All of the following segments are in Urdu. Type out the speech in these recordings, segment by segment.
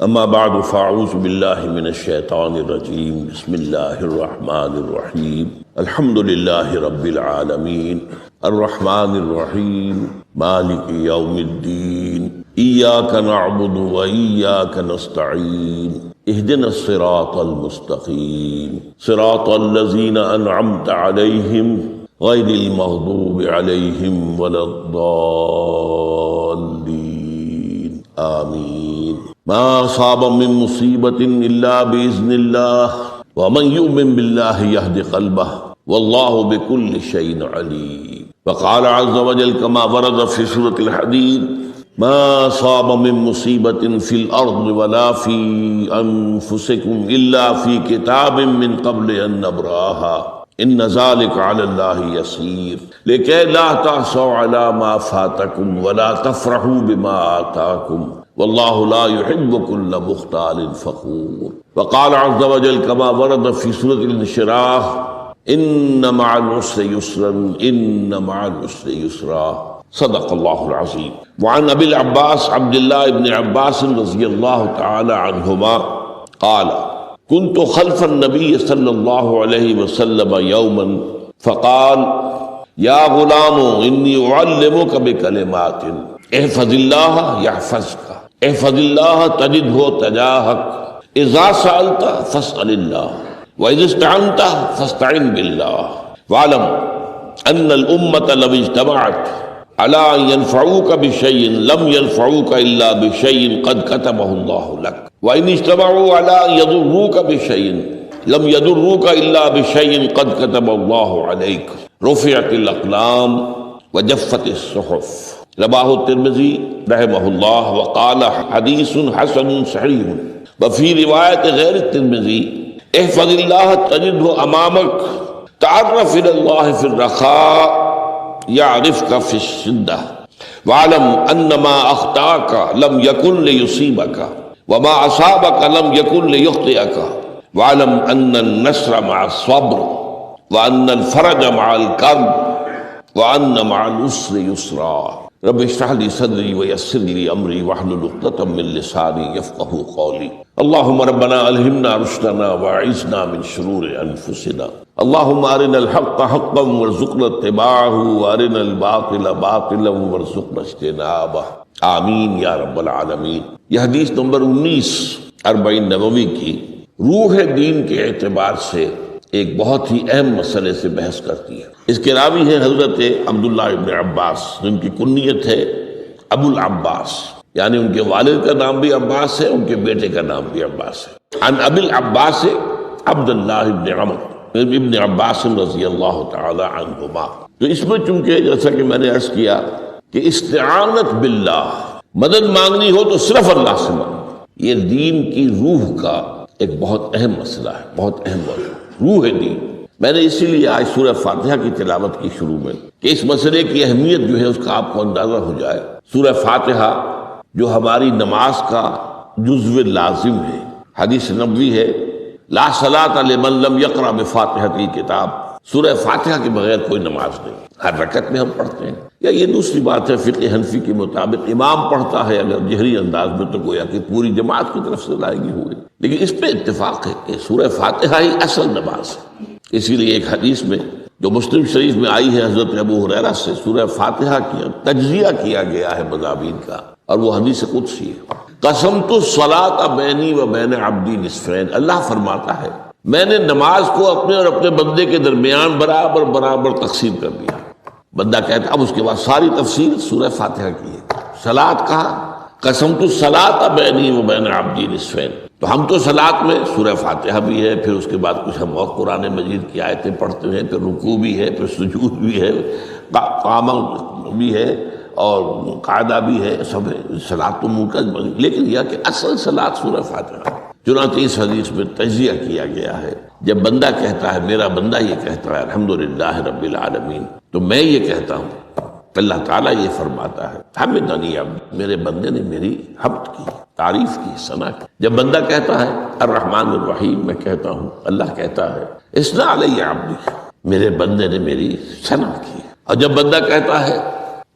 اما بعد فاعوذ باللہ من الشیطان الرجیم بسم اللہ الرحمن الرحیم الحمد للہ رب العالمین الرحمن الرحیم مالک یوم الدین ایاک نعبد و ایاک نستعین اہدنا الصراط المستقیم صراط الذین انعمت علیہم غیر المغضوب علیہم ولا الضالین آمین ما اصاب من مصیبت الا باذن اللہ ومن یؤمن باللہ یہد قلبہ واللہ بکل شیء علیم وقال عز وجل كما ورد في سورة الحديد ما اصاب من مصیبت في الارض ولا في انفسكم الا في كتاب من قبل ان نبرأها ان ذلك على الله يسير لكي لا تعصوا على ما فاتكم ولا تفرحوا بما آتاكم والله لا يحب كل مختال فخور وقال عز وجل كما ورد في سورة الانشراح ان مع العسر يسرا ان مع العسر يسرا صدق الله العظيم. وعن ابي العباس عبد الله بن عباس رضي الله تعالى عنهما قال كنت خلف النبي صلى الله عليه وسلم يوما فقال يا غلام اني اعلمك بكلمات احفظ الله يحفظك احفظ الله تجده تجاهك اذا سألت فاسأل الله واذا استعنت فاستعن بالله واعلم ان الامة لو اجتمعت على ان ينفعوك بشيء لم ينفعوك الا بشيء قد كتبه الله لك وان اجتمعوا على ان يضروك بشيء لم يضروك الا بشيء قد كتب الله عليك رفعت الاقلام وجفت الصحف. رواه الترمذی رحمہ اللہ وقال حدیث حسن صحیح. وفي رواية غير الترمذی احفظ الله تجده امامك تعرف الى الله في الرخاء يعرفك في الشدة واعلم ان ما اخطاك لم يكن ليصيبك وما اصابك لم يكن ليخطئك واعلم ان النصر مع الصبر وان الفرج مع الكرب وان مع العسر يسرا. رب اشرح لي صدري ويسر لي امري واحلل عقدة من لساني يفقهوا قولي. اللهم ربنا الهمنا رشدنا واعذنا من شرور انفسنا. اللهم ارنا الحق حقا وارزقنا اتباعه وارنا الباطل باطلا وارزقنا اجتنابه. آمین یا رب العالمین. یہ حدیث نمبر 19 40 نبوی کی روح دین کے اعتبار سے ایک بہت ہی اہم مسئلے سے بحث کرتی ہے. اس کے راوی ہیں حضرت عبداللہ ابن عباس جن کی کنیت ہے ابو العباس، یعنی ان کے والد کا نام بھی عباس ہے، ان کے بیٹے کا نام بھی عباس ہے. عن ابی العباس عبداللہ ابن عمر ابن عباس رضی اللہ تعالی عنہما. تو اس میں چونکہ جیسا کہ میں نے عرض کیا کہ استعانت باللہ، مدد مانگنی ہو تو صرف اللہ سے مانگو، یہ دین کی روح کا ایک بہت اہم مسئلہ ہے، بہت اہم موضوع روح دین. میں نے اسی لیے آج سورہ فاتحہ کی تلاوت کی شروع میں کہ اس مسئلے کی اہمیت جو ہے اس کا آپ کو اندازہ ہو جائے. سورہ فاتحہ جو ہماری نماز کا جزو لازم ہے، حدیث نبوی ہے لا صلاۃ لمن لم یقرأ بفاتحۃ الکتاب، سورہ فاتحہ کے بغیر کوئی نماز نہیں. ہر رکعت میں ہم پڑھتے ہیں، یا یہ دوسری بات ہے فقہ حنفی کے مطابق امام پڑھتا ہے اگر جہری انداز میں تو گویا کہ پوری جماعت کی طرف سے ادائیگی ہوئی. لیکن اس پہ اتفاق ہے کہ سورہ فاتحہ ہی اصل نماز ہے. اسی لیے ایک حدیث میں جو مسلم شریف میں آئی ہے حضرت ابو ہریرہ سے سورہ فاتحہ کی تجزیہ کیا گیا ہے مضامین کا، اور وہ حدیث قدسی ہے. قسمت الصلاۃ بینی و بین عبدی نصفین، اللہ فرماتا ہے میں نے نماز کو اپنے اور اپنے بندے کے درمیان برابر برابر تقسیم کر دیا. بندہ کہتا اب اس کے بعد ساری تفسیر سورہ فاتحہ کی ہے. صلاۃ کہا قسمت الصلاۃ بینی و بین عبدی نصفین، تو ہم تو صلاۃ میں سورہ فاتحہ بھی ہے، پھر اس کے بعد کچھ ہم اور قرآن مجید کی آیتیں پڑھتے ہیں، پھر رکوع بھی ہے، پھر سجود بھی ہے، قیام بھی ہے اور قاعدہ بھی ہے، سب ہے. صلاۃ تو منہ کا، لیکن یہ کہ اصل صلاۃ سورہ فاتحہ. چنانچہ اس حدیث میں تجزیہ کیا گیا ہے. جب بندہ کہتا ہے، میرا بندہ یہ کہتا ہے الحمدللہ رب العالمین، تو میں یہ کہتا ہوں، اللہ تعالیٰ یہ فرماتا ہے حمدنی عبدی، میرے بندے نے میری حمد کی، تعریف کی، ثنا کی. جب بندہ کہتا ہے الرحمن الرحیم، میں کہتا ہوں، اللہ کہتا ہے اثنا علی عبدی، میرے بندے نے میری ثنا کی. اور جب بندہ کہتا ہے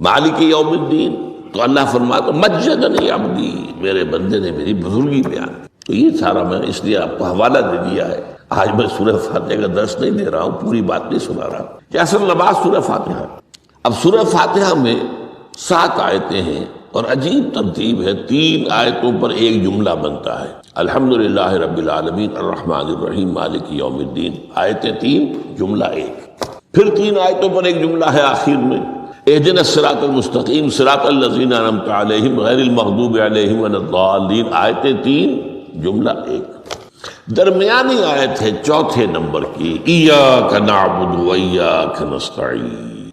مالک یوم الدین، تو اللہ فرماتا مجدنی عبدی، میرے بندے نے میری بزرگی بیان کی۔ تو یہ سارا میں اس لیے آپ کو حوالہ دے دیا ہے۔ آج میں سورہ فاتحہ کا درس نہیں دے رہا ہوں، پوری بات نہیں سنا رہا کہ اصل نماز سورہ فاتحہ۔ اب سورہ فاتحہ میں 7 آیتیں ہیں اور عجیب ترتیب ہے، 3 آیتوں پر ایک جملہ بنتا ہے۔ الحمدللہ رب العالمین الرحمن الرحیم مالک یوم الدین، آیتیں 3 جملہ 1، پھر 3 آیتوں پر ایک جملہ ہے آخر میں، اہدنا الصراط المستقیم صراط الذین انعمت علیہم غیر المغضوب علیہم ولا الضالین، آیتیں 3 جملہ 1۔ درمیانی آیت ہے 4 نمبر کی، ایاک نعبد و ایاک نستعین،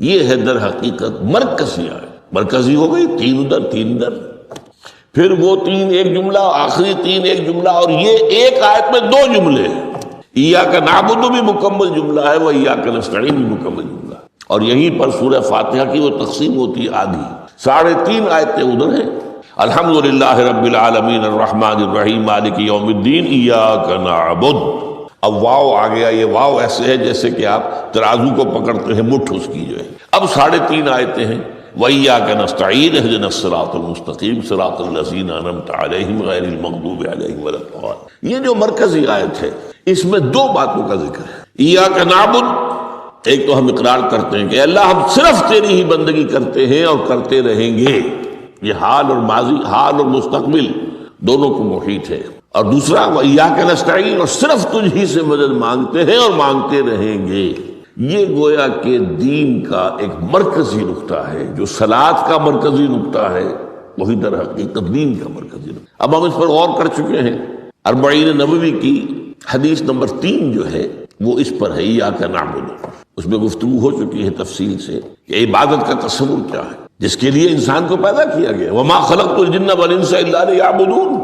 یہ ہے در حقیقت مرکزی آیت، مرکزی ہو گئی، 3 ادھر 3 ادھر، پھر وہ 3 ایک جملہ، آخری 3 ایک جملہ، اور یہ ایک آیت میں 2 جملے ہیں۔ ایاک نعبد بھی مکمل جملہ ہے، وہ ایاک نستعین بھی مکمل جملہ ہے، اور یہیں پر سورہ فاتحہ کی وہ تقسیم ہوتی ہے آدھی، 3.5 آیتیں ادھر ہیں، الحمدللہ رب العالمین الرحمن الرحیم مالک یوم الدین ایاک نعبد۔ اب واو آ گیا، یہ واو ایسے ہے جیسے کہ آپ ترازو کو پکڑتے ہیں، مٹھ اس کی جو ہے۔ اب 3.5 آیتیں ہیں، وَإِيَّاكَ نَسْتَعِينُ اهْدِنَا الصِّرَاطَ الْمُسْتَقِيمَ صِرَاطَ الَّذِينَ أَنْعَمْتَ عَلَيْهِمْ غَيْرِ الْمَغْضُوبِ عَلَيْهِمْ وَلَا الضَّالِّينَ۔ یہ جو مرکزی آیت ہے اس میں 2 باتوں کا ذکر ہے۔ ایاک نعبد، ایک تو ہم اقرار کرتے ہیں کہ اللہ ہم صرف تیری ہی بندگی کرتے ہیں اور کرتے رہیں گے، یہ حال اور ماضی، حال اور مستقبل دونوں کو محیط ہے، اور دوسرا وَإِيَّاكَ نَسْتَعِينُ، اور صرف تجھ ہی سے مدد مانگتے ہیں اور مانگتے رہیں گے۔ یہ گویا کہ دین کا ایک مرکزی نقطہ ہے، جو صلاۃ کا مرکزی نقطہ ہے وہی در حقیقت دین کا مرکزی نقطہ۔ اب ہم اس پر غور کر چکے ہیں، 40 نبوی کی حدیث نمبر 3 جو ہے وہ اس پر ہے، ایاک نعبد، اس میں گفتگو ہو چکی ہے تفصیل سے کہ عبادت کا تصور کیا ہے، جس کے لیے انسان کو پیدا کیا گیا، وما خلقت الجن والانس الا لیعبدون،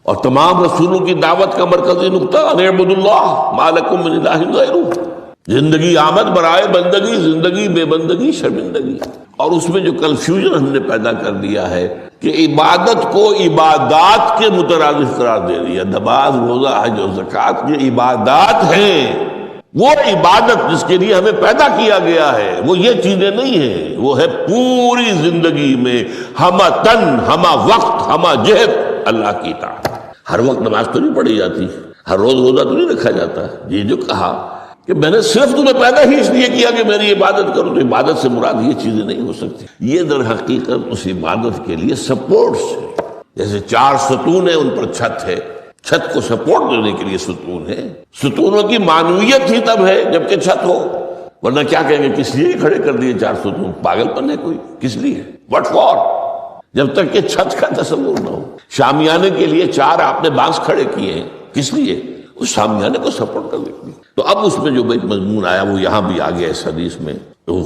اور تمام رسولوں کی دعوت کا مرکزی نقطہ ان اعبدوا اللہ ما لکم من الہ غیرہ، زندگی آمد برائے بندگی، زندگی بے بندگی شرمندگی۔ اور اس میں جو کنفیوژن ہم نے پیدا کر دیا ہے کہ عبادت کو عبادات کے مترادف قرار دے دیا، نماز روزہ حج اور زکوٰۃ یہ عبادات ہیں، وہ عبادت جس کے لیے ہمیں پیدا کیا گیا ہے وہ یہ چیزیں نہیں ہیں، وہ ہے پوری زندگی میں ہمہ تن ہمہ وقت ہمہ جہت اللہ کی اطاعت۔ ہر وقت نماز تو نہیں پڑھی جاتی، ہر روز روزہ تو نہیں رکھا جاتا، یہ جو کہا کہ میں نے صرف تمہیں پیدا ہی اس لیے کیا کہ میری عبادت کرو، تو عبادت سے مراد یہ چیزیں نہیں ہو سکتی، یہ در حقیقت اس عبادت کے لیے سپورٹس ہے، جیسے 4 ستون ہیں ان پر چھت ہے، چھت کو سپورٹ دینے کے لیے ستون ہے، ستونوں کی معنویت ہی تب ہے جبکہ چھت ہو، ورنہ کیا کہیں گے کس لیے کھڑے کر دیے 4 ستون، پاگل پن ہے کوئی، کس لیے، وٹ فار، جب تک کہ چھت کا تصور نہ ہو۔ شامیانے کے لیے 4 آپ نے بانس کھڑے کیے ہیں، کس لیے، اس شامیانے کو سپورٹ کرنے کے لیے۔ تو اب اس میں جو مضمون آیا وہ یہاں بھی آ گیا اس حدیث میں،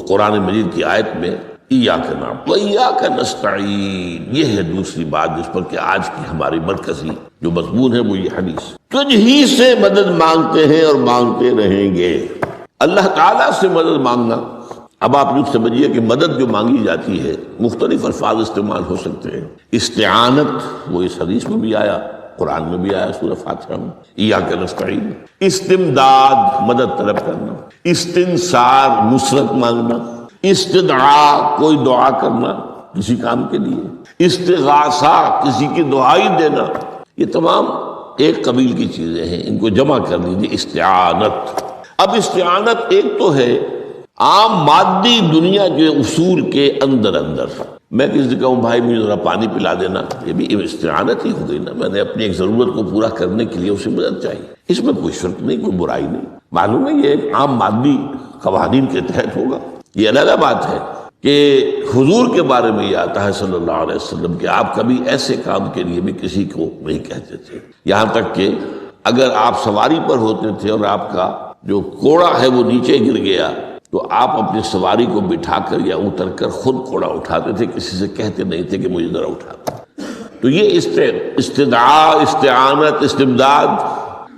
قرآن مجید کی آیت میں ایاک نعبد و ایاک نستعین، یہ ہے دوسری بات جس پر کہ آج کی ہماری مرکزی جو مضمون ہے وہ یہ حدیث، تجھ ہی سے مدد مانگتے ہیں اور مانگتے رہیں گے۔ اللہ تعالیٰ سے مدد مانگنا، اب آپ یوں سمجھیے کہ مدد جو مانگی جاتی ہے مختلف الفاظ استعمال ہو سکتے ہیں، استعانت وہ اس حدیث میں بھی آیا، قرآن میں بھی آیا سورہ فاتحہ میں، ایاک نستعین، استمداد مدد طلب کرنا، استنصار نصرت مانگنا، استدعاء کوئی دعا کرنا کسی کام کے لیے، استغاثہ کسی کی دعائی دینا، یہ تمام ایک قبیل کی چیزیں ہیں، ان کو جمع کر لیجیے استعانت۔ اب استعانت ایک تو ہے عام مادی دنیا کے اصول کے اندر، میں کسی سے کہوں بھائی مجھے ذرا پانی پلا دینا، یہ بھی استعانت ہی ہو گئی نا، میں نے اپنی ایک ضرورت کو پورا کرنے کے لیے اسے مدد چاہیے، اس میں کوئی شرک نہیں، کوئی برائی نہیں، معلوم ہے یہ ایک عام مادی قوانین کے تحت ہوگا۔ یہ علیحدہ بات ہے کہ حضور کے بارے میں یہ آتا ہے صلی اللہ علیہ وسلم کہ آپ کبھی ایسے کام کے لیے بھی کسی کو نہیں کہتے تھے، یہاں تک کہ اگر آپ سواری پر ہوتے تھے اور آپ کا جو کوڑا ہے وہ نیچے گر گیا تو آپ اپنی سواری کو بٹھا کر یا اتر کر خود کوڑا اٹھاتے تھے، کسی سے کہتے نہیں تھے کہ مجھے ذرا اٹھا دو۔ تو یہ استدعاء، استعانت، استمداد،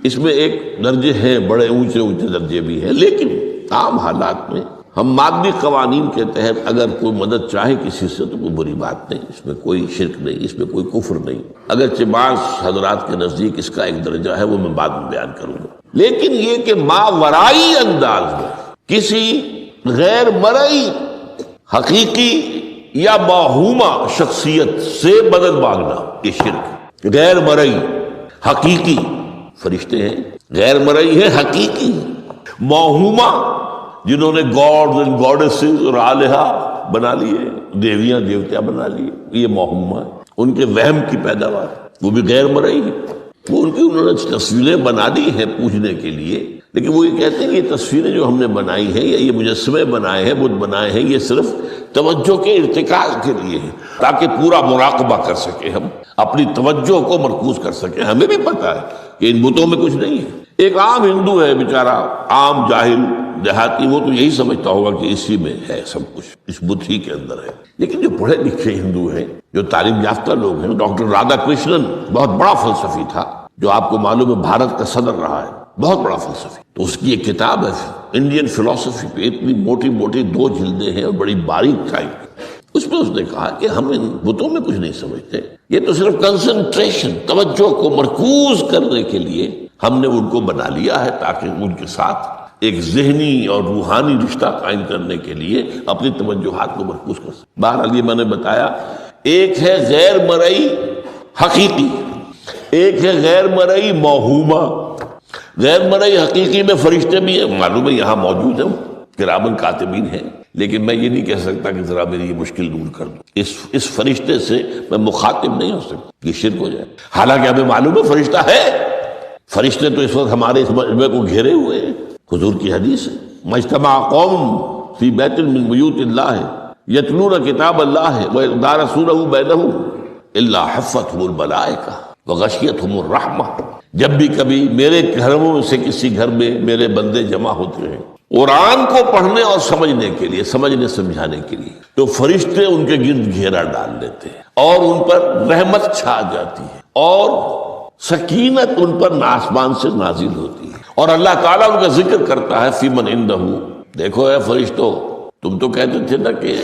اس میں ایک درجے ہیں، بڑے اونچے درجے بھی ہیں، لیکن عام حالات میں ہم مادی قوانین کے تحت اگر کوئی مدد چاہے کسی سے تو کوئی بری بات نہیں، اس میں کوئی شرک نہیں، اس میں کوئی کفر نہیں، اگرچہ بعض حضرات کے نزدیک اس کا ایک درجہ ہے وہ میں بعد میں بیان کروں گا، لیکن یہ کہ ماورائی انداز میں کسی غیر مرئی حقیقی یا موہومہ شخصیت سے مدد مانگنا، یہ شرک۔ غیر مرئی حقیقی فرشتے ہیں، غیر مرئی ہے حقیقی۔ موہومہ جنہوں نے گاڈز اینڈ گاڈیسز اور آلہہ بنا لیے، دیویاں دیوتیاں بنا لیے، یہ موہومہ ہے، ان کے وہم کی پیداوار، وہ بھی غیر مرئی ہے۔ وہ انہوں نے تصویریں بنا دی ہیں پوجنے کے لیے، لیکن وہ یہ کہتے ہیں کہ یہ تصویریں جو ہم نے بنائی ہیں یا یہ مجسمے بنائے ہیں، بت بنائے ہیں، یہ صرف توجہ کے ارتکاز کے لیے ہے، تاکہ پورا مراقبہ کر سکے، ہم اپنی توجہ کو مرکوز کر سکیں۔ ہمیں بھی پتہ ہے کہ ان بتوں میں کچھ نہیں ہے۔ ایک عام ہندو ہے بیچارہ، عام جاہل دیہاتی، وہ تو یہی سمجھتا ہوگا کہ اسی میں ہے سب کچھ، اس بت ہی کے اندر ہے۔ لیکن جو پڑھے لکھے ہندو ہیں، جو تعلیم یافتہ لوگ ہیں، ڈاکٹر رادھا کرشنن بہت بڑا فلسفی تھا، جو آپ کو معلوم ہے بھارت کا صدر رہا ہے، بہت بڑا فلسفی، تو اس کی ایک کتاب ہے انڈین فلسفی پہ، اتنی موٹی موٹی 2 جلدیں ہیں اور بڑی باریک ٹائپ۔ اس میں اس نے کہا کہ ہم ان بتوں میں کچھ نہیں سمجھتے، یہ تو صرف کنسنٹریشن، توجہ کو مرکوز کرنے کے لیے ہم نے ان کو بنا لیا ہے، تاکہ ان کے ساتھ ایک ذہنی اور روحانی رشتہ قائم کرنے کے لیے اپنی توجہات کو مرکوز کر سکیں۔ بہرحال یہ میں نے بتایا، ایک ہے غیر مرئی حقیقی، ایک ہے غیر مرئی موہومہ۔ غیر مرئی حقیقی میں فرشتے بھی ہیں، معلوم ہے یہاں موجود ہیں، کرامن کاتبین ہیں، لیکن میں یہ نہیں کہہ سکتا کہ ذرا میری یہ مشکل دور کر دوں، اس فرشتے سے میں مخاطب نہیں ہو سکتا، یہ شرک ہو جائے۔ حالانکہ ہمیں معلوم ہے فرشتہ ہے، فرشتے تو اس وقت ہمارے اس مجمع کو گھیرے ہوئے ہیں۔ حضور کی حدیث ہے، مجتمع قوم فی بیت من بیوت اللہ یتلون کتاب اللہ ویدارسونہ بینہم الا حفتہم الملائکہ وغشیتہم الرحمہ۔ جب بھی کبھی میرے گھروں میں سے کسی گھر میں میرے بندے جمع ہوتے ہیں قرآن کو پڑھنے اور سمجھنے کے لیے، سمجھنے سمجھانے کے لیے، تو فرشتے ان کے گرد گھیرا ڈال دیتے ہیں اور ان پر رحمت چھا جاتی ہے اور سکینت ان پر آسمان سے نازل ہوتی ہے، اور اللہ تعالیٰ ان کا ذکر کرتا ہے فی من عندہ۔ دیکھو اے فرشتوں، تم تو کہتے تھے نا کہ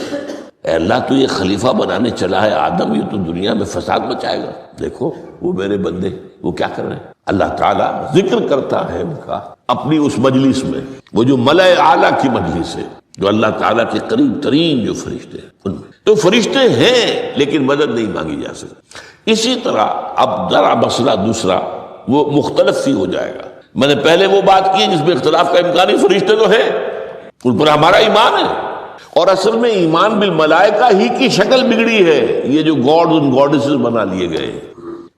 اے اللہ تو یہ خلیفہ بنانے چلا ہے آدم، یہ تو دنیا میں فساد مچائے گا، دیکھو وہ میرے بندے وہ کیا کر رہے ہیں۔ اللہ تعالیٰ ذکر کرتا ہے ان کا اپنی اس مجلس میں، وہ جو ملائے اعلیٰ کی مجلس ہے، جو اللہ تعالیٰ کے قریب ترین جو فرشتے ہیں ان میں، تو فرشتے ہیں لیکن مدد نہیں مانگی جا سکتی۔ اسی طرح اب ذرا مسئلہ دوسرا وہ مختلف ہی ہو جائے گا۔ میں نے پہلے وہ بات کی جس میں اختلاف کا امکان ہے، فرشتے تو ہیں، ان پر ہمارا ایمان ہے، اور اصل میں ایمان بالملائکہ ہی کی شکل بگڑی ہے۔ یہ جو گاڈز اور گاڈیسز بنا لیے گئے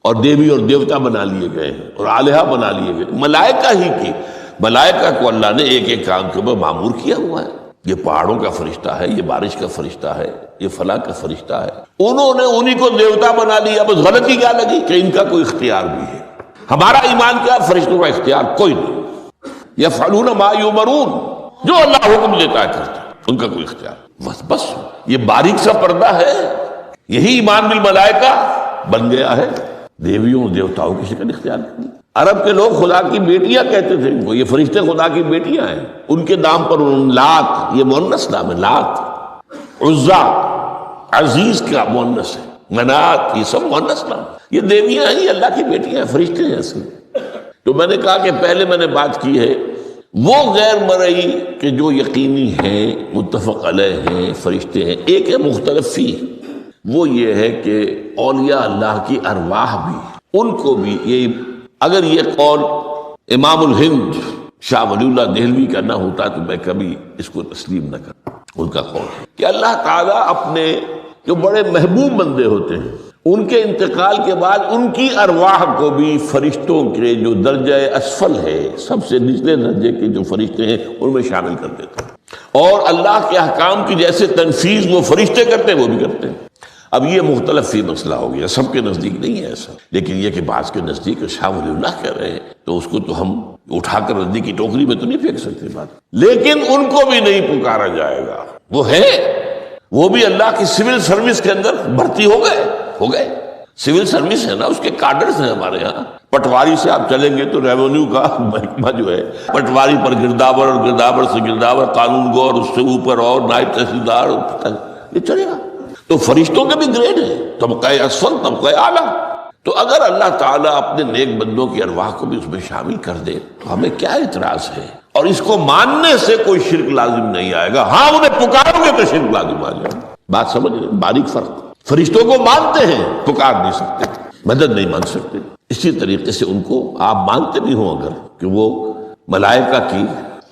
اور دیوی اور دیوتا بنا لیے گئے اور آلہہ بنا لیے گئے، ملائکہ ہی کی، ملائکہ کو اللہ نے ایک ایک کام کے اوپر معمور کیا ہوا ہے۔ یہ پہاڑوں کا فرشتہ ہے، یہ بارش کا فرشتہ ہے، یہ فلاں کا فرشتہ ہے، انہوں نے انہی کو دیوتا بنا لیا۔ بس غلطی کیا لگی کہ ان کا کوئی اختیار بھی ہے۔ ہمارا ایمان کیا؟ فرشتوں کا اختیار کوئی نہیں، یفعلون ما یؤمرون، جو اللہ حکم دیتا ہے کرتے، ان کا کوئی اختیار۔ بس یہ باریک سا پردہ ہے، یہی ایمان بالملائکہ بن گیا ہے، دیویوں دیوتاؤں کی شکل اختیار کرنی۔ عرب کے لوگ خدا کی بیٹیاں کہتے تھے ان کو، یہ فرشتے خدا کی بیٹیاں ہیں، ان کے نام پر لات، یہ مؤنث نام ہے، لات، عزا عزیز کا مؤنث ہے، منات یہ سب مؤنث نام، یہ دیویاں ہیں، یہ اللہ کی بیٹیاں ہیں، فرشتے ہیں اصل۔ تو میں نے کہا کہ پہلے میں نے بات کی ہے وہ غیر مرئی کہ جو یقینی ہیں، متفق علیہ ہیں، فرشتے ہیں۔ ایک ہے مختلف فی، وہ یہ ہے کہ اولیاء اللہ کی ارواح بھی، ان کو بھی یہ، اگر یہ قول امام الہند شاہ ولی اللہ دہلوی کا نہ ہوتا تو میں کبھی اس کو تسلیم نہ کرتا۔ ان کا قول ہے کہ اللہ تعالیٰ اپنے جو بڑے محبوب بندے ہوتے ہیں ان کے انتقال کے بعد ان کی ارواح کو بھی فرشتوں کے جو درجہ اسفل ہے، سب سے نچلے درجے کے جو فرشتے ہیں ان میں شامل کر دیتے ہیں، اور اللہ کے احکام کی جیسے تنفیذ وہ فرشتے کرتے ہیں وہ بھی کرتے ہیں۔ اب یہ مختلف ہی مسئلہ ہو گیا، سب کے نزدیک نہیں ہے ایسا، لیکن یہ کہ بعض کے نزدیک شاہ ولی اللہ کہہ رہے ہیں تو اس کو تو ہم اٹھا کر ردی کی ٹوکری میں تو نہیں پھینک سکتے بات، لیکن ان کو بھی نہیں پکارا جائے گا۔ وہ ہے، وہ بھی اللہ کی سول سروس کے اندر بھرتی ہو گئے سول سروس ہے نا، اس کے کارڈرز ہیں ہمارے ہاں۔ پٹواری سے آپ چلیں گے تو ریونیو کا محکمہ جو ہے، پٹواری پر گرداور اور گرداور سے گرداور، قانون گو اور اس سے اوپر اور نائب تحصیلدار، یہ چلے گا۔ تو فرشتوں کے بھی گریڈ ہیں، طبقہ اسفل، طبقہ اعلیٰ۔ تو اگر اللہ تعالیٰ اپنے نیک بندوں کی ارواح کو بھی اس میں شامل کر دے تو ہمیں کیا اعتراض ہے؟ اور اس کو ماننے سے کوئی شرک لازم نہیں آئے گا۔ ہاں انہیں پکارو گے تو شرک لازم آ جائے گا۔ بات سمجھ رہے؟ باریک فرق. فرشتوں کو مانتے ہیں، پکار نہیں سکتے، مدد نہیں مانگ سکتے. اسی طریقے سے ان کو آپ مانتے بھی ہوں اگر کہ وہ ملائکہ کی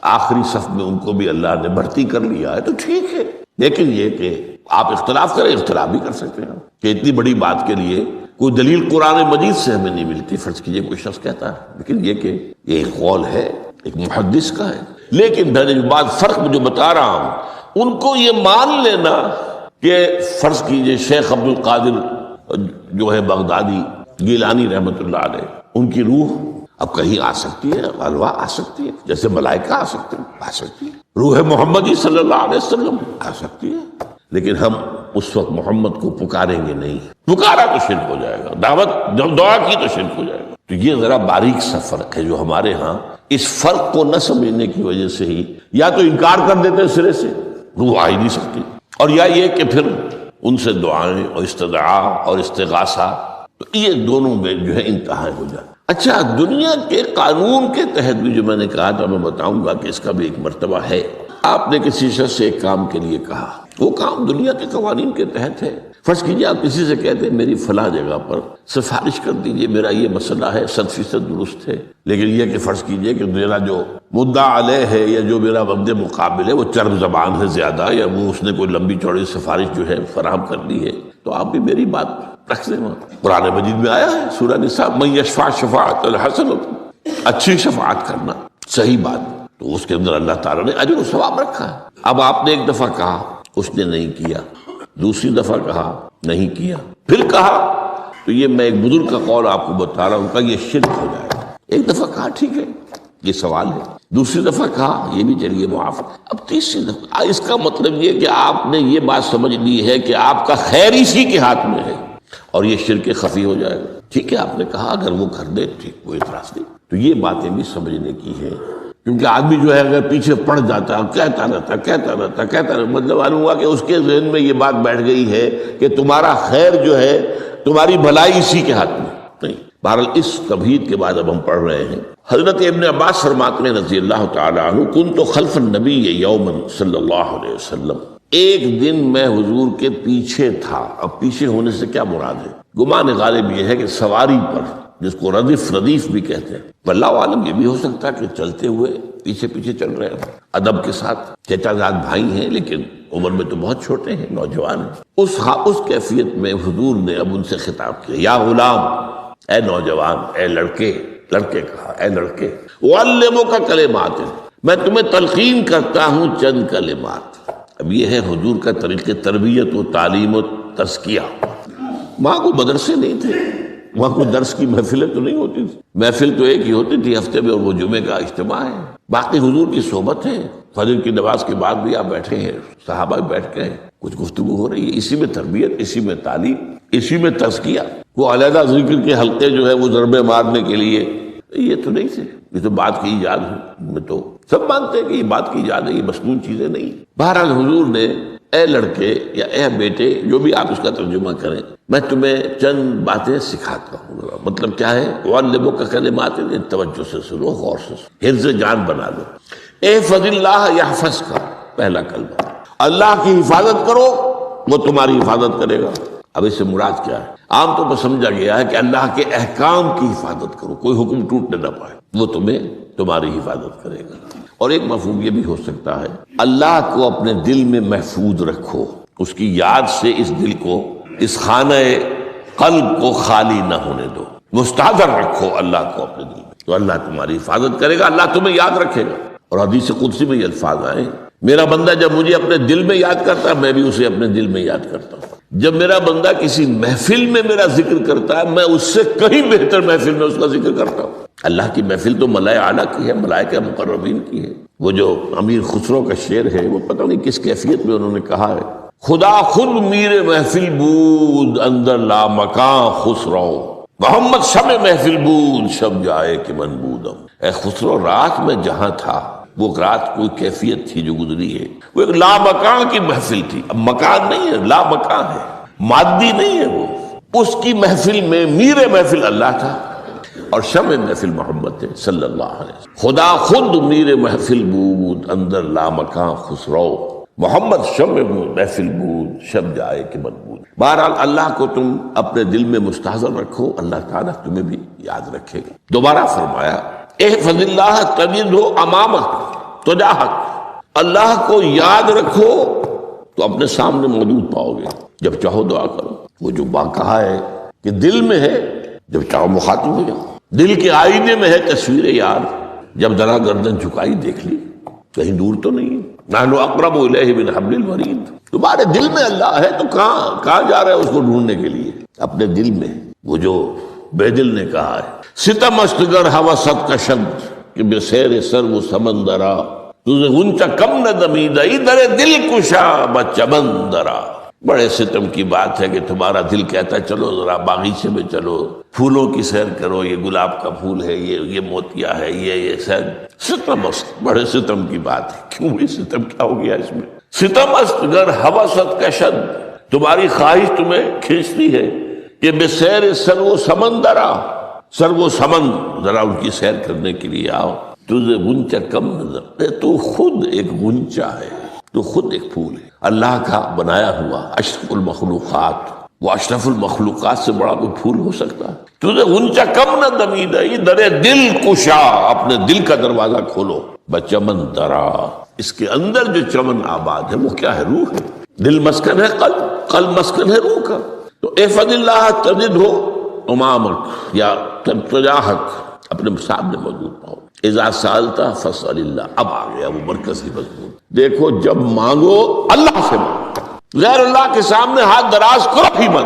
آخری صف میں ان کو بھی اللہ نے بھرتی کر لیا ہے تو ٹھیک ہے. لیکن یہ کہ آپ اختلاف کریں، اختلاف بھی کر سکتے ہیں کہ اتنی بڑی بات کے لیے کوئی دلیل قرآن مجید سے ہمیں نہیں ملتی. فرض کیجئے کوئی شخص کہتا ہے، لیکن یہ کہ یہ ایک قول ہے، ایک محدث کا ہے. لیکن میں نے جو بات فرق جو بتا رہا ہوں، ان کو یہ مان لینا کہ فرض کیجئے شیخ عبد القادر جو ہے بغدادی گیلانی رحمۃ اللہ علیہ، ان کی روح اب کہیں آ سکتی ہے، الوا آ سکتی ہے، جیسے ملائکہ آ سکتی ہے. روح محمدی صلی اللہ علیہ وسلم آ سکتی ہے. لیکن ہم اس وقت محمد کو پکاریں گے نہیں. پکارا تو شرک ہو جائے گا، دعوت جب دعا کی تو شرک ہو جائے گا. تو یہ ذرا باریک سا فرق ہے جو ہمارے ہاں اس فرق کو نہ سمجھنے کی وجہ سے ہی یا تو انکار کر دیتے سرے سے، روح آ ہی نہیں سکتی، اور یا یہ کہ پھر ان سے دعائیں اور استدعاء اور استغاثہ، تو یہ دونوں میں جو ہے انتہا ہو جائے. اچھا، دنیا کے قانون کے تحت بھی جو میں نے کہا تھا، میں بتاؤں گا کہ اس کا بھی ایک مرتبہ ہے. آپ نے کسی شخص سے ایک کام کے لیے کہا، وہ کام دنیا کے قوانین کے تحت ہے. فرض کیجئے آپ کسی سے کہتے ہیں میری فلاں جگہ پر سفارش کر دیجئے، میرا یہ مسئلہ ہے، 100% درست ہے، لیکن یہ کہ فرض کیجئے کہ میرا جو مدعا علیہ ہے یا جو میرا مد مقابل ہے وہ چرب زبان ہے زیادہ، یا وہ اس نے کوئی لمبی چوڑی سفارش جو ہے فراہم کر دی ہے، تو آپ بھی میری بات رکھ دیں. قرآن مجید میں آیا ہے سورہ نساء، من یشفع شفاعۃ الحسنۃ، اچھی شفاعت کرنا، صحیح بات، تو اس کے اندر اللہ تعالیٰ نے اجر و ثواب رکھا ہے. اب آپ نے ایک دفعہ کہا، اس نے نہیں کیا، دوسری دفعہ کہا نہیں کیا، پھر کہا، تو یہ میں ایک بزرگ کا قول آپ کو بتا رہا ہوں کہ یہ شرک ہو جائے گا. ایک دفعہ کہا ٹھیک ہے، یہ سوال ہے، دوسری دفعہ کہا یہ بھی چلیے معاف، اب تیسری دفعہ. اس کا مطلب یہ کہ آپ نے یہ بات سمجھ لی ہے کہ آپ کا خیر اسی کے ہاتھ میں ہے اور یہ شرک خفی ہو جائے گا. ٹھیک ہے، آپ نے کہا اگر وہ کر دے ٹھیک، کوئی اعتراض نہیں. تو یہ باتیں بھی سمجھنے کی ہے، کیونکہ آدمی جو ہے اگر پیچھے پڑ جاتا ہے، کہتا رہتا، مطلب معلوم ہوا کہ اس کے ذہن میں یہ بات بیٹھ گئی ہے کہ تمہارا خیر جو ہے، تمہاری بھلائی اسی کے ہاتھ میں نہیں. بہرحال اس تمہید کے بعد اب ہم پڑھ رہے ہیں. حضرت ابن عباس فرماتے ہیں رضی اللہ تعالی عنہ، کنت خلف النبی یوما صلی اللہ علیہ وسلم، ایک دن میں حضور کے پیچھے تھا. اب پیچھے ہونے سے کیا مراد ہے؟ گمان غالب یہ ہے کہ سواری پر، جس کو ردیف بھی کہتے ہیں. واللہ عالم یہ بھی ہو سکتا ہے کہ چلتے ہوئے پیچھے چل رہے ہیں ادب کے ساتھ. چچا زاد بھائی ہیں لیکن عمر میں تو بہت چھوٹے ہیں، نوجوان ہیں. اس کیفیت میں حضور نے اب ان سے خطاب کیا، یا غلام، اے نوجوان، اے لڑکے کہا، اے لڑکے، وعلمک کلمات، میں تمہیں تلقین کرتا ہوں چند کلمات. اب یہ ہے حضور کا طریقہ تربیت و تعلیم و تزکیہ. وہاں کوئی مدرسے نہیں تھے، وہاں کوئی درس کی محفلیں تو نہیں ہوتی تھی. محفل تو ایک ہی ہوتی تھی ہفتے میں، اور وہ جمعے کا اجتماع ہے. باقی حضور کی صحبت ہے، فجر کی نماز کے بعد بھی آپ بیٹھے ہیں، صحابہ بھی بیٹھ کے ہیں، کچھ گفتگو ہو رہی ہے. اسی میں تربیت، اسی میں تعلیم، اسی میں تزکیہ. وہ علیحدہ ذکر کے حلقے جو ہے وہ ضربے مارنے کے لیے یہ تو نہیں تھے. یہ تو بات کی ایجاد ہے، میں تو سب مانتے ہیں کہ یہ بات کی ایجاد ہے، یہ مصنوع چیزیں نہیں. بہرحال حضور نے اے لڑکے یا اے بیٹے، جو بھی آپ اس کا ترجمہ کریں، میں تمہیں چند باتیں سکھاتا ہوں. مطلب کیا ہے؟ وعلمک کلمات، توجہ سے سنو، غور سے سنو، حفظ جان بنا لو. احفظ اللہ یحفظک، پہلا کلمہ، اللہ کی حفاظت کرو وہ تمہاری حفاظت کرے گا. اب اس سے مراد کیا ہے؟ عام طور پر سمجھا گیا ہے کہ اللہ کے احکام کی حفاظت کرو، کوئی حکم ٹوٹنے نہ پائے، وہ تمہاری حفاظت کرے گا. اور ایک مفہوم یہ بھی ہو سکتا ہے، اللہ کو اپنے دل میں محفوظ رکھو، اس کی یاد سے اس دل کو، اس خانہ قلب کو خالی نہ ہونے دو، مستحضر رکھو اللہ کو اپنے دل میں، تو اللہ تمہاری حفاظت کرے گا، اللہ تمہیں یاد رکھے گا. اور حدیث قدسی میں یہ الفاظ آئے، میرا بندہ جب مجھے اپنے دل میں یاد کرتا ہے، میں بھی اسے اپنے دل میں یاد کرتا ہوں. جب میرا بندہ کسی محفل میں میرا ذکر کرتا ہے، میں اس سے کہیں بہتر محفل میں اس کا ذکر کرتا ہوں. اللہ کی محفل تو ملائے اعلیٰ کی ہے، ملائکہ مقربین کی ہے. وہ جو امیر خسرو کا شعر ہے، وہ پتہ نہیں کس کیفیت میں انہوں نے کہا ہے، خدا خود میر محفل بود اندر لا مکان خسرو، محمد شب محفل بود شب جائے کہ من بودم. اے خسرو، رات میں جہاں تھا، وہ رات کوئی کیفیت تھی جو گزری ہے، وہ ایک لا مکان کی محفل تھی. اب مکان نہیں ہے، لا مکان ہے، مادی نہیں ہے. وہ اس کی محفل میں میر محفل اللہ تھا اور شمع محفل محمد تھے صلی اللہ علیہ وسلم. خدا خود میر محفل بود اندر لا مکان خسرو، محمد شمع محفل بود شب جائے کہ مقبول۔ بہرحال اللہ کو تم اپنے دل میں مستحضر رکھو، اللہ تعالیٰ تمہیں بھی یاد رکھے گا۔ دوبارہ فرمایا احفظ اللہ تجدہ امامک تجاہک، اللہ کو یاد رکھو تو اپنے سامنے موجود پاؤ گے، جب چاہو دعا کرو۔ وہ جو بات کہا ہے کہ دل میں ہے، جب چاہو مخاطب ہو جاؤ۔ دل کے آئینے میں ہے تصویر یار، جب ذرا گردن جھکائی دیکھ لی، کہیں دور تو نہیں ہے۔ نحن اقرب الیہ من حبل الورید، تمہارے دل میں اللہ ہے تو کہاں جا رہے ہیں اس کو ڈھونڈنے کے لیے؟ اپنے دل میں۔ وہ جو بے دل نے کہا ہے ستم است گر ہوست کشد کہ بے سیر سر و سمندرا، تجھے غنچہ کم نہ دمیدہ در دل کشا بچمندرا۔ بڑے ستم کی بات ہے کہ تمہارا دل کہتا ہے چلو ذرا باغیچے میں چلو، پھولوں کی سیر کرو، یہ گلاب کا پھول ہے، یہ موتیا ہے، یہ سیر۔ ستم است، بڑے ستم کی بات ہے۔ کیوں یہ ستم کیا ہو گیا اس میں؟ ستم است گر ہوست کشد، تمہاری خواہش تمہیں کھینچتی ہے کہ بے سیر سر و سمندرا، سر و سمند، ذرا ان کی سیر کرنے کے لیے آؤ۔ تجھے غنچہ کم نظر، تو خود ایک غنچہ ہے، تو خود ایک پھول ہے، اللہ کا بنایا ہوا اشرف المخلوقات۔ وہ اشرف المخلوقات سے بڑا کوئی پھول ہو سکتا ہے؟ تجھے غنچہ کم نہ دمیدہ در دل کشا، اپنے دل کا دروازہ کھولو، بچمن درا، اس کے اندر جو چمن آباد ہے وہ کیا ہے؟ روح ہے۔ دل مسکن ہے قلب، قلب مسکن ہے روح کا۔ تو احفظ اللہ تجدہ امامک یا تجاہک، اپنے سامنے موجود پاؤ۔ اذا سالتا فاسأل اللہ، اب آ گیا وہ مرکزی مضمون۔ دیکھو جب مانگو اللہ سے مانگو، غیر اللہ کے سامنے ہاتھ دراز کرو ہی مت۔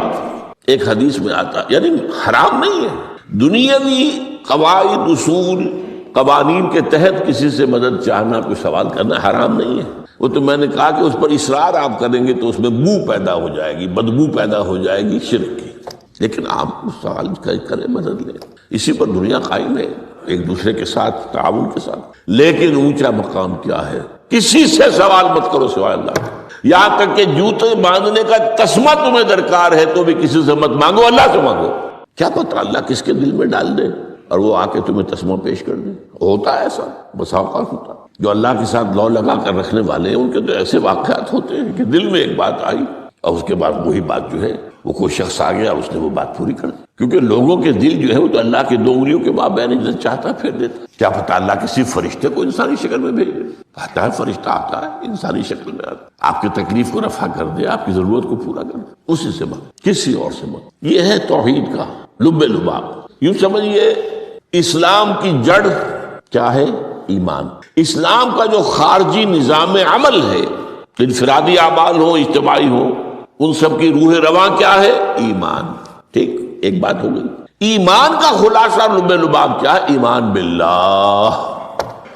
ایک حدیث میں آتا، یعنی حرام نہیں ہے، دنیاوی قواعد اصول قوانین کے تحت کسی سے مدد چاہنا، کوئی سوال کرنا حرام نہیں ہے۔ وہ تو میں نے کہا کہ اس پر اصرار آپ کریں گے تو اس میں بو پیدا ہو جائے گی، بدبو پیدا ہو جائے گی شرک کی، لیکن آپ سوال کریں، مدد لیں، اسی پر دنیا قائم ہے، ایک دوسرے کے ساتھ تعاون کے ساتھ۔ لیکن اونچا مقام کیا ہے؟ کسی سے سوال مت کرو سوائے اللہ کا، یہاں تک کہ جوتے باندھنے کا تسمہ تمہیں درکار ہے تو بھی کسی سے مت مانگو، اللہ سے مانگو۔ کیا پتہ اللہ کس کے دل میں ڈال دے اور وہ آ کے تمہیں تسمہ پیش کر دے۔ ہوتا ہے ایسا، بسا اوقات ہوتا ہے۔ جو اللہ کے ساتھ لو لگا کر رکھنے والے ہیں ان کے تو ایسے واقعات ہوتے ہیں کہ دل میں ایک بات آئی اور اس کے بعد وہی بات جو ہے وہ کوئی شخص آ گیا اور اس نے وہ بات پوری کر دی، کیونکہ لوگوں کے دل جو ہے وہ تو اللہ کے دو انگلیوں کے مابین جو چاہتا پھیر دیتا۔ کیا پتہ اللہ کسی فرشتے کو انسانی شکل میں بھیج دے، آتا ہے فرشتہ، آتا ہے انسانی شکل میں، آتا ہے آپ کی تکلیف کو رفع کر دے، آپ کی ضرورت کو پورا کر دے، اسی سے مت، کسی اور سے مت۔ یہ ہے توحید کا لب لباب۔ یوں سمجھیے اسلام کی جڑ کیا ہے؟ ایمان۔ اسلام کا جو خارجی نظام عمل ہے، انفرادی اعمال ہو، اجتماعی ہو، ان سب کی روح رواں کیا ہے؟ ایمان۔ ٹھیک، ایک بات ہو گئی۔ ایمان کا خلاصہ لب لباب کیا ہے؟ ایمان باللہ۔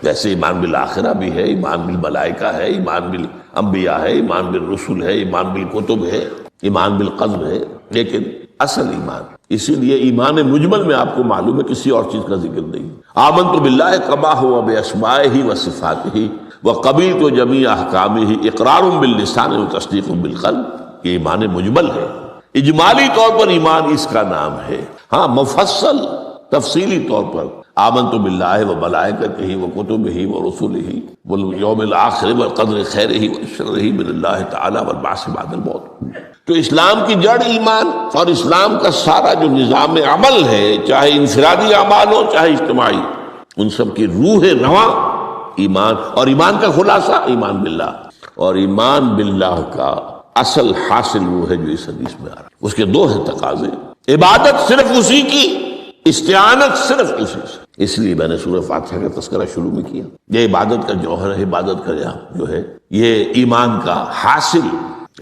جیسے ایمان بالآخرہ بھی ہے، ایمان بالملائکہ ہے، ایمان بالانبیاء ہے، ایمان بالرسل ہے، ایمان بالکتب ہے، ایمان بالقلب ہے، لیکن اصل ایمان، اسی لیے ایمان مجمل میں آپ کو معلوم ہے کسی اور چیز کا ذکر نہیں۔ آمنت باللہ کما ہوا باسمائہ و صفاتہ وقبلت جمیع احکامہ اقرار باللسان و تصدیق بالقلب۔ یہ ایمان مجمل ہے، اجمالی طور پر ایمان اس کا نام ہے۔ ہاں مفصل تفصیلی طور پر آمنت باللہ و ملائکتہ و کتبہ و رسلہ والیوم الآخر والقدر خیرہ و شرہ من اللہ تعالی والبعث بعد الموت۔ تو اسلام کی جڑ ایمان، اور اسلام کا سارا جو نظام عمل ہے، چاہے انفرادی اعمال ہو چاہے اجتماعی، ان سب کی روح رواں ایمان، اور ایمان کا خلاصہ ایمان باللہ۔ اور ایمان باللہ کا اصل حاصل وہ ہے جو اس حدیث میں آ رہا ہے۔ اس کے دو ہیں تقاضے، عبادت صرف اسی کی، استعانت صرف اسی سے۔ اس لیے میں نے سورہ فاتحہ کا تذکرہ شروع میں کیا۔ یہ عبادت کا جوہر ہے، عبادت کا جو ہے یہ ایمان کا حاصل،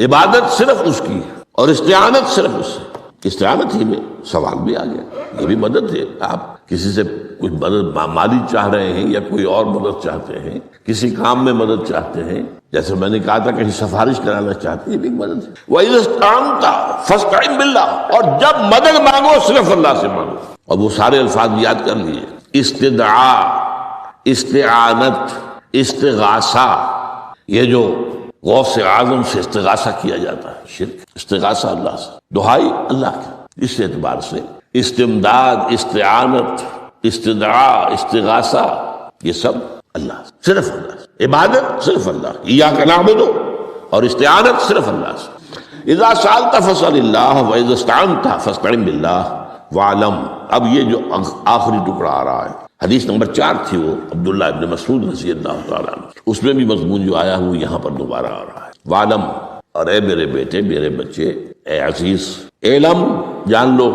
عبادت صرف اس کی اور استعانت صرف اس سے۔ استعانت ہی میں سوال بھی آ گیا، یہ بھی مدد ہے۔ آپ کسی سے کچھ مدد مالی چاہ رہے ہیں یا کوئی اور مدد چاہتے ہیں، کسی کام میں مدد چاہتے ہیں، جیسے میں نے کہا تھا کہیں سفارش کرانا چاہتے ہیں، یہ بھی مدد ہے۔ وَإِذَا اسْتَعَنْتَ فَاسْتَعِنْ بِاللَّهِ، اور جب مدد مانگو صرف اللہ سے مانگو۔ اور وہ سارے الفاظ یاد کر لیے، استدعاء، استعانت، استغاثہ، یہ جو غوث اعظم سے استغاثہ کیا جاتا ہے، شرک، استغاثہ اللہ سے، دعائی اللہ کی۔ اس اعتبار سے استمداد، استعانت، استدعاء، استغاثہ، یہ سب اللہ سے، صرف اللہ سے۔ عبادت صرف اللہ، ایاک نعبد اور استعانت صرف اللہ سے. اذا سألت فاسأل اللہ واذا استعنت فاستعن باللہ واعلم. اب یہ جو آخری ٹکڑا آ رہا ہے، حدیث نمبر 4 تھی وہ عبداللہ ابن مسعود رضی اللہ تعالیٰ عنہ، اس میں بھی مضمون جو آیا وہ یہاں پر دوبارہ آ رہا ہے. واعلم، اور اے میرے بیٹے، میرے بچے، اے عزیز، علم، جان لو،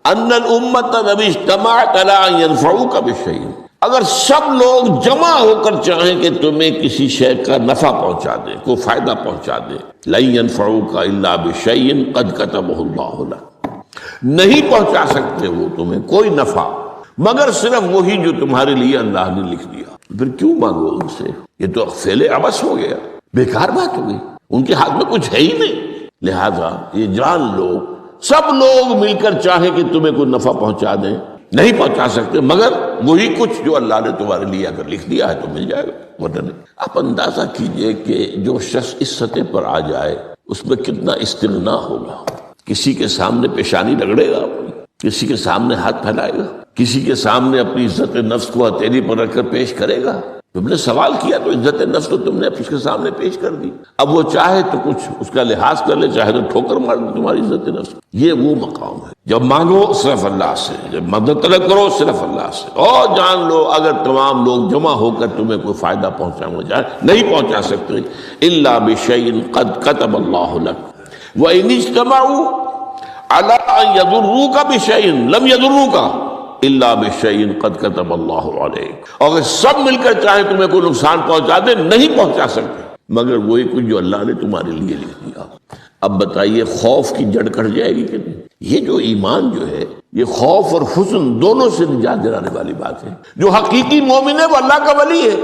ان الامت لو اجتمعت علی ان ينفعوک بشیء، اگر سب لوگ جمع ہو کر چاہیں کہ تمہیں کسی شے کا نفع پہنچا دیں، کوئی فائدہ پہنچا دیں، لن ينفعوک الا بشیء قد کتبہ اللہ لک، نہیں پہنچا سکتے وہ تمہیں کوئی نفع مگر صرف وہی جو تمہارے لیے اللہ نے لکھ دیا. پھر کیوں مانگو ان سے؟ یہ تو فعل عبث ہو گیا، بیکار بات ہو گئی، ان کے ہاتھ میں کچھ ہے ہی نہیں. لہذا یہ جان لو، سب لوگ مل کر چاہیں کہ تمہیں کوئی نفع پہنچا دیں، نہیں پہنچا سکتے مگر وہی کچھ جو اللہ نے تمہارے لیے اگر لکھ دیا ہے تو مل جائے گا، ورنہ نہیں. آپ اندازہ کیجئے کہ جو شخص اس سطح پر آ جائے اس میں کتنا استغنا ہوگا. کسی کے سامنے پیشانی رگڑے گا، کسی کے سامنے ہاتھ پھیلائے گا، کسی کے سامنے اپنی عزت نفس کو ہتھیلی پر رکھ کر پیش کرے گا. تم نے سوال کیا تو عزت نفس تو تم نے اس کے سامنے پیش کر دی. اب وہ چاہے تو کچھ اس کا لحاظ کر لے، چاہے تو ٹھوکر مار دے تمہاری عزت نفس. یہ وہ مقام ہے جب مانگو صرف اللہ سے، جب مدد طلب کرو صرف اللہ سے. اور جان لو اگر تمام لوگ جمع ہو کر تمہیں کوئی فائدہ پہنچانا جائے، نہیں پہنچا سکتے. الا بشیء قد کتب اللہ لک وان اجتمعوا علی ان یضروک بشیء لم یضروک الا بشیء قد کتب اللہ علیک. اگر سب مل کر چاہیں تمہیں کوئی نقصان پہنچا دے، نہیں پہنچا سکتے مگر وہی کچھ جو اللہ نے تمہارے لیے لکھ دیا. اب بتائیے خوف کی جڑ کٹ جائے گی کہ نہیں؟ یہ جو ایمان جو ہے یہ خوف اور حزن دونوں سے نجات دلانے والی بات ہے. جو حقیقی مومن ہے وہ اللہ کا ولی ہے،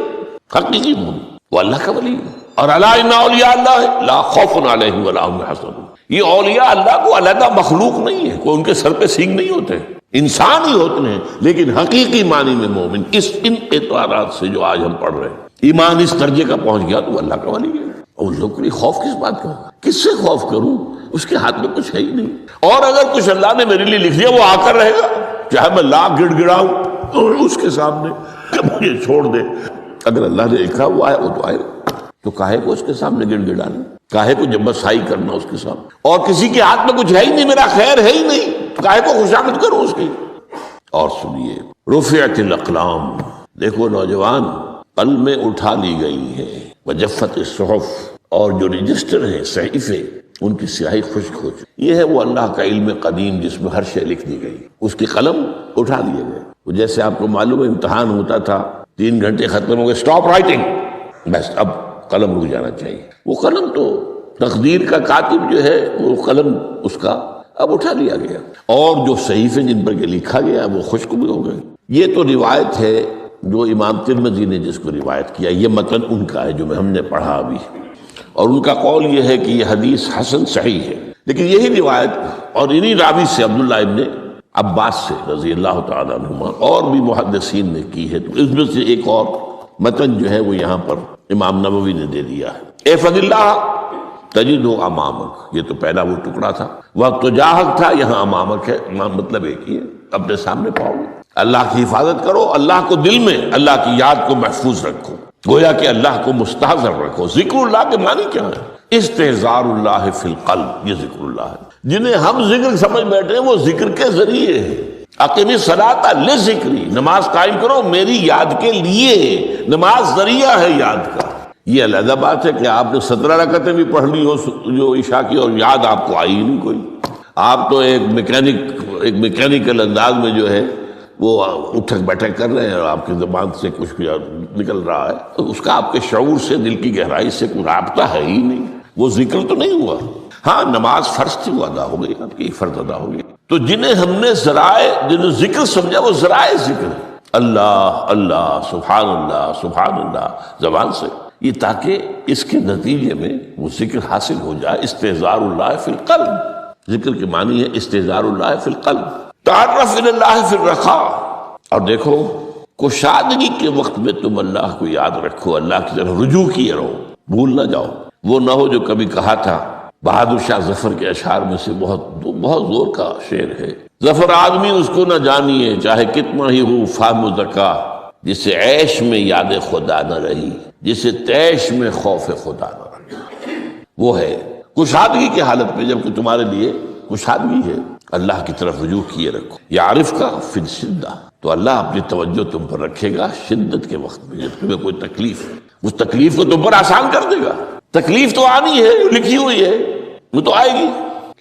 حقیقی مومن وہ اللہ کا ولی ہے. اور الا ان اولیاء اللہ لا خوف علیہم ولا هم يحزنون. یہ اولیاء اللہ کو علیحدہ مخلوق نہیں ہے، کوئی ان کے سر پہ سینگ نہیں ہوتے، انسان ہی ہوتے ہیں لیکن حقیقی معنی میں مومن. ان اعتبارات سے جو آج ہم پڑھ رہے ہیں ایمان اس درجے کا پہنچ گیا تو اللہ کا ولی ہے. اور لوگ کے لیے خوف کس بات کا ہوگا؟ کس سے خوف کروں؟ اس کے ہاتھ میں کچھ ہے ہی نہیں. اور اگر کچھ اللہ نے میرے لیے لکھ دیا وہ آ کر رہے گا، چاہے میں لاکھ گڑ گڑاؤں اس کے سامنے کہ مجھے چھوڑ دے. اگر اللہ نے لکھا وہ آئے وہ تو آئے، تو کاہے کو اس کے سامنے گڑ گڑانا، کاہے کو جبسائی کرنا اس کے سامنے. اور کسی کے ہاتھ میں کچھ ہے ہی نہیں، میرا خیر ہے ہی نہیں، کاہے کو خوشامد کروں اس کی. اور سنیے، رفعت الاقلام، دیکھو نوجوان، قلمیں اٹھا لی گئی ہیں، وجفت الصحف، اور جو رجسٹر ہیں صحیفے ان کی سیاہی خشک ہو چکی. یہ ہے وہ اللہ کا علم قدیم جس میں ہر شے لکھ دی گئی، اس کی قلم اٹھا لیے گئے. وہ جیسے آپ کو معلوم ہے امتحان ہوتا تھا، 3 گھنٹے ختم ہو گئے، اسٹاپ رائٹنگ، بس اب قلم رک جانا چاہیے. وہ قلم تو تقدیر کا کاتب جو ہے وہ قلم اس کا اب اٹھا لیا گیا، اور جو صحیفے جن پر لکھا گیا وہ خشک بھی ہو گئے. یہ تو روایت ہے جو امام ترمذی نے جس کو روایت کیا، یہ متن ان کا ہے جو ہم نے پڑھا ابھی، اور ان کا قول یہ ہے کہ یہ حدیث حسن صحیح ہے. لیکن یہی روایت اور انہی راوی سے عبداللہ ابن عباس سے رضی اللہ تعالیٰ عنہما اور بھی محدثین نے کی ہے. تو اس میں سے ایک اور متن جو ہے وہ یہاں پر امام نووی نے دے دیا ہے. احفظ اللہ تجدہ امامک، یہ تو پہلا وہ ٹکڑا تھا. وقت تجاہک تھا، یہاں امامک ہے، امام مطلب ایک ہی ہے، اپنے سامنے پاؤ گے. اللہ کی حفاظت کرو، اللہ کو دل میں، اللہ کی یاد کو محفوظ رکھو، گویا کہ اللہ کو مستحضر رکھو. ذکر اللہ کے معنی کیا ہے؟ استحضار اللہ فی القلب، یہ ذکر اللہ ہے. جنہیں ہم ذکر سمجھ بیٹھے ہیں وہ ذکر کے ذریعے ہیں. اقیم الصلاۃ لذکری، نماز قائم کرو میری یاد کے لیے. نماز ذریعہ ہے یاد کا. یہ علیحدہ بات ہے کہ آپ نے 17 رکعتیں بھی پڑھ لی ہو جو عشاء کی، اور یاد آپ کو آئی ہی نہیں کوئی. آپ تو ایک میکینیکل انداز میں جو ہے وہ اٹھک بیٹھک کر رہے ہیں اور آپ کی زبان سے کچھ نکل رہا ہے، تو اس کا آپ کے شعور سے، دل کی گہرائی سے کوئی رابطہ ہے ہی نہیں. وہ ذکر تو نہیں ہوا. ہاں نماز فرض تھی وہ ادا ہو گئی، آپ کی فرض ادا ہو گئی. تو جنہیں ہم نے جنہیں ذکر سمجھا وہ ذرائع ذکر ہے. اللہ اللہ، سبحان اللہ سبحان اللہ زبان سے، یہ تاکہ اس کے نتیجے میں وہ ذکر حاصل ہو جائے. استحضار اللہ فی القلب، ذکر کے معنی ہے استحضار اللہ فی القلب. تعرف الی اللہ فی الرخاء، اور دیکھو کشادگی کے وقت میں تم اللہ کو یاد رکھو، اللہ کی طرف رجوع کیے رہو، بھول نہ جاؤ. وہ نہ ہو جو کبھی کہا تھا بہادر شاہ ظفر کے اشعار میں سے بہت زور کا شعر ہے. ظفر آدمی اس کو نہ جانیے چاہے کتنا ہی ہو فہم و ذکا، جسے عیش میں یاد خدا نہ رہی، جسے تیش میں خوف خدا نہ رہی. وہ ہے کشادگی کی حالت میں، جب کہ تمہارے لیے کشادگی ہے، اللہ کی طرف رجوع کیے رکھو۔ یعرف کا فی الشدہ، تو اللہ اپنی توجہ تم پر رکھے گا شدت کے وقت میں، جب تمہیں کوئی تکلیف ہے، اس تکلیف کو تم پر آسان کر دے گا۔ تکلیف تو آنی ہے، لکھی ہوئی ہے، وہ تو آئے گی،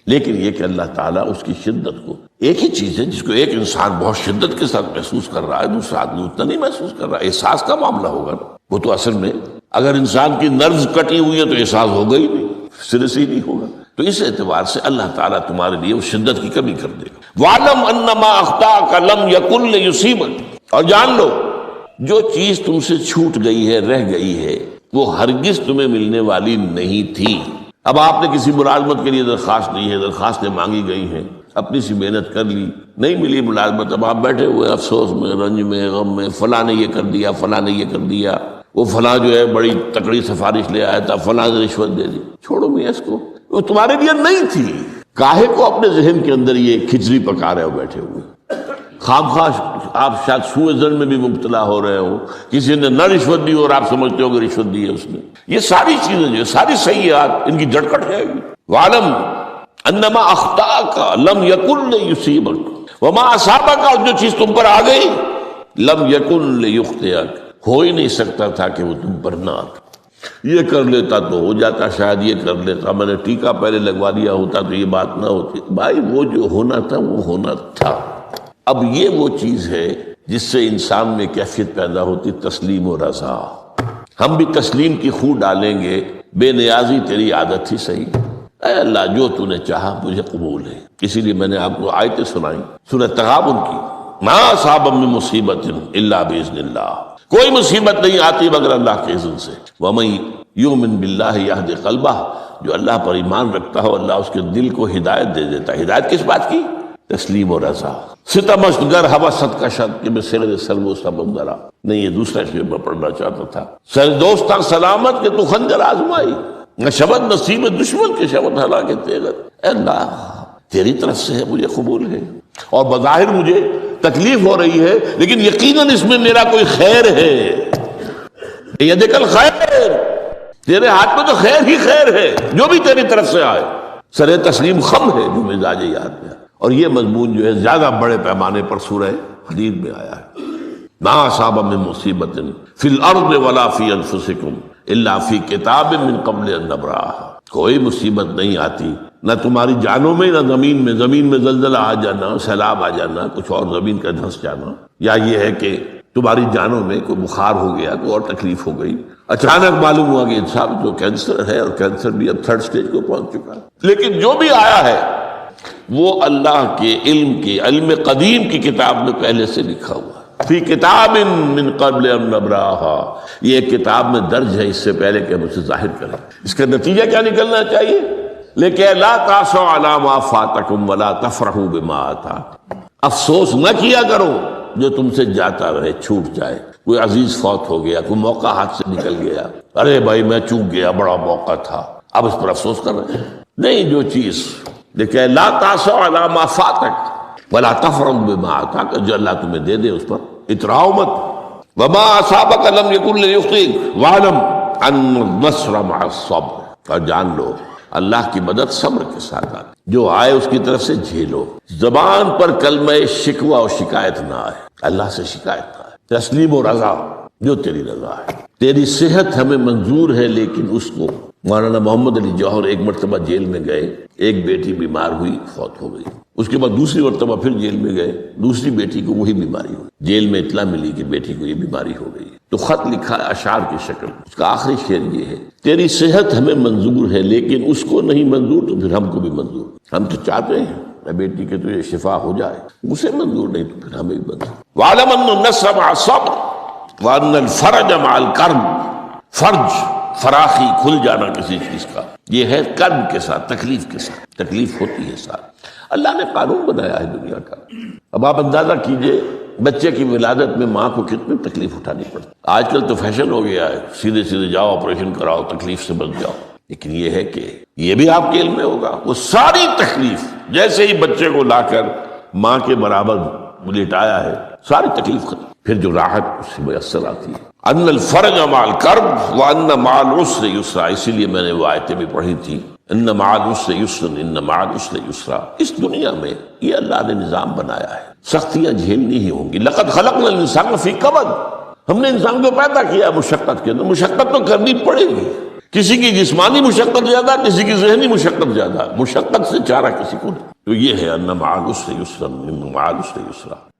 لیکن یہ کہ اللہ تعالیٰ اس کی شدت کو، ایک ہی چیز ہے جس کو ایک انسان بہت شدت کے ساتھ محسوس کر رہا ہے، دوسرا آدمی اتنا نہیں محسوس کر رہا ہے، احساس کا معاملہ ہوگا نا۔ وہ تو اصل میں اگر انسان کی نروز کٹی ہوئی ہے تو احساس ہوگا ہی نہیں، سرے سے ہی نہیں ہوگا۔ تو اس اعتبار سے اللہ تعالیٰ تمہارے لیے اس شدت کی کمی کر دے گا۔ وَعْلَمْ أَنَّمَا أَخْطَأَكَ لَمْ يَكُنْ لِيُصِيبَكَ، اور جان لو جو چیز تم سے چھوٹ گئی ہے، رہ گئی ہے، وہ ہرگز تمہیں ملنے والی نہیں تھی۔ اب آپ نے کسی ملازمت کے لیے درخواست دی ہے، درخواستیں مانگی گئی ہیں، اپنی سی محنت کر لی، نہیں ملی ملازمت، اب آپ بیٹھے ہوئے افسوس میں، رنج میں، غم میں، فلاں نے یہ کر دیا، فلاں نے یہ کر دیا، وہ فلاں جو ہے بڑی تکڑی سفارش لے آیا تھا، فلاں نے رشوت دے دی۔ چھوڑو میاں اس کو، وہ تمہارے لیے نہیں تھی۔ کاہے کو اپنے ذہن کے اندر یہ کھچڑی پکا رہے ہو بیٹھے ہوئے؟ خامخواہ آپ شاید سوء ظن میں بھی مبتلا ہو رہے ہو، کسی نے نہ رشوت دی اور آپ سمجھتے ہو کہ رشوت دی ہے اس نے۔ یہ ساری چیزیں جو ساری سیئات، ان کی جڑ کٹ جائے گی۔ وَعْلَمْ أَنَّمَا أَخْطَأَكَ لَمْ يَكُنْ لِيُصِيبَكَ وَمَا أَصَابَكَ، اور جو چیز تم پر آ گئی، لَمْ يَكُنْ لِيُخْطِئَكَ، ہو ہی نہیں سکتا تھا کہ وہ تم پر نہ آتا۔ یہ کر لیتا تو ہو جاتا، شاید یہ کر لیتا، میں نے ٹیکہ پہلے لگوا دیا ہوتا تو یہ بات نہ ہوتی۔ بھائی وہ جو ہونا تھا وہ ہونا تھا۔ اب یہ وہ چیز ہے جس سے انسان میں کیفیت پیدا ہوتی، تسلیم و رضا۔ ہم بھی تسلیم کی خو ڈالیں گے، بے نیازی تیری عادت ہی صحیح، اے اللہ جو تو نے چاہا مجھے قبول ہے۔ اسی لیے میں نے آپ کو آیتیں سنائیں سورہ تغابن کی، ما اصاب من مصیبت الا باذن اللہ، کوئی مصیبت نہیں آتی مگر اللہ کے اذن سے۔ ومن یؤمن باللہ یہد قلبہ، جو اللہ پر ایمان رکھتا ہو اللہ اس کے دل کو ہدایت دے دیتا ہے۔ ہدایت کس بات کی؟ تسلیم و رضا۔ ستمشت گر حوست کا شد کہ میں سر سلو سبب درا، نہیں یہ دوسرا شعر میں پڑھنا چاہتا تھا۔ سر دوستاں سلامت کہ تو خنجر آزمائی، نہ شبد نصیب دشمن کے شبد ہلاکے تیغت۔ اے اللہ تیری طرف سے ہے، مجھے قبول ہے، اور بظاہر مجھے تکلیف ہو رہی ہے، لیکن یقیناً اس میں میرا کوئی خیر ہے۔ یدک الخیر، تیرے ہاتھ میں تو خیر ہی خیر ہے، جو بھی تیری طرف سے آئے۔ سر تسلیم خم ہے جو مزاج یاد میں، اور یہ مضمون جو ہے زیادہ بڑے پیمانے پر سورہ حدید میں آیا ہے۔ ما اصاب من مصیبت فی الارض ولا فی انفسکم الا فی کتاب من قبل ان نبرأہا، کوئی مصیبت نہیں آتی نہ تمہاری جانوں میں نہ زمین میں، زمین میں زلزلہ آ جانا، سیلاب آ جانا، کچھ اور زمین کا دھنس جانا، یا یہ ہے کہ تمہاری جانوں میں کوئی بخار ہو گیا، کوئی اور تکلیف ہو گئی، اچانک معلوم ہوا کہ انسان تو کینسر ہے، اور کینسر بھی اب 3rd سٹیج کو پہنچ چکا ہے، لیکن جو بھی آیا ہے وہ اللہ کے علم قدیم کی کتاب میں پہلے سے لکھا ہوا ہے۔ فی کتاب من قبل ان نبرأہا، یہ ایک کتاب میں درج ہے اس سے پہلے کہ ہم اسے ظاہر کریں۔ اس کا نتیجہ کیا نکلنا چاہیے؟ لیکن لا تاسوا علی ما فاتکم ولا تفرحوا بما آتاکم، افسوس نہ کیا کرو جو تم سے جاتا رہے، چھوٹ جائے، کوئی عزیز فوت ہو گیا، کوئی موقع ہاتھ سے نکل گیا، ارے بھائی میں چوک گیا، بڑا موقع تھا، اب اس پر افسوس کر رہے ہیں؟ نہیں، جو چیز دیکھیں لا تاسوا علی ما فاتک ولا تفرحوا بما آتاک، جو اللہ تمہیں دے دے اس پر اتراؤ مت۔ وما اصابک لم یکن لیخطئک واعلم ان النصر مع الصبر، اور جان لو اللہ کی مدد صبر کے ساتھ آتی، جو آئے اس کی طرف سے جھیلو۔ زبان پر کلمہ شکوہ اور شکایت نہ آئے، اللہ سے شکایت نہ آئے، تسلیم و رضا، جو تیری رضا ہے۔ تیری صحت ہمیں منظور ہے، لیکن اس کو مولانا محمد علی جوہر ایک مرتبہ جیل میں گئے، ایک بیٹی بیمار ہوئی، فوت ہو گئی، اس کے بعد دوسری مرتبہ پھر جیل میں گئے، دوسری بیٹی کو وہی بیماری ہوئی، جیل میں اطلاع ملی کہ بیٹی کو یہ بیماری ہو گئی، تو خط لکھا اشعار کی شکل، اس کا آخری شعر یہ ہے، تیری صحت ہمیں منظور ہے لیکن اس کو نہیں منظور تو پھر ہم کو بھی منظور، ہم تو چاہتے ہیں میں بیٹی کے تجھے شفا ہو جائے، اسے منظور نہیں تو پھر ہمیں بھی منظور۔ وَاعْلَمْ أَنَّ النَّصْرَ مَعَ الصَّبْرِ وَأَنَّ الْفَرَجَ مَعَ الْكَرْبِ، فرج فراخی، کھل جانا کسی چیز کا، یہ ہے کرب کے ساتھ، تکلیف کے ساتھ، تکلیف ہوتی ہے ساتھ۔ اللہ نے قانون بنایا ہے دنیا کا۔ اب آپ اندازہ کیجئے بچے کی ولادت میں ماں کو کتنی تکلیف اٹھانی پڑتی۔ آج کل تو فیشن ہو گیا ہے، سیدھے سیدھے جاؤ آپریشن کراؤ، تکلیف سے بچ جاؤ، لیکن یہ ہے کہ یہ بھی آپ کے علم میں ہوگا، وہ ساری تکلیف جیسے ہی بچے کو لا کر ماں کے برابر لٹایا ہے، ساری تکلیف ختم، پھر جو راحت اس سے میسر آتی ہے۔ ان الفرج مع الکرب وان مع العسر یسرا، اسی لیے میں نے وہ آیتیں بھی پڑھی تھی، ان مع العسر یسرا، ان مع العسر یسرا۔ اس دنیا میں یہ اللہ نے نظام بنایا ہے، سختیاں جھیلنی ہی ہوں گی۔ لقد خلقنا الانسان فی کبد، ہم نے انسان کو پیدا کیا ہے مشقت کے اندر، مشقت تو کرنی پڑے گی۔ کسی کی جسمانی مشقت زیادہ، کسی کی ذہنی مشقت زیادہ، مشقت سے چارہ کسی کو نہیں۔ تو یہ ہے ان مع العسر یسرا، ان مع العسر یسرا۔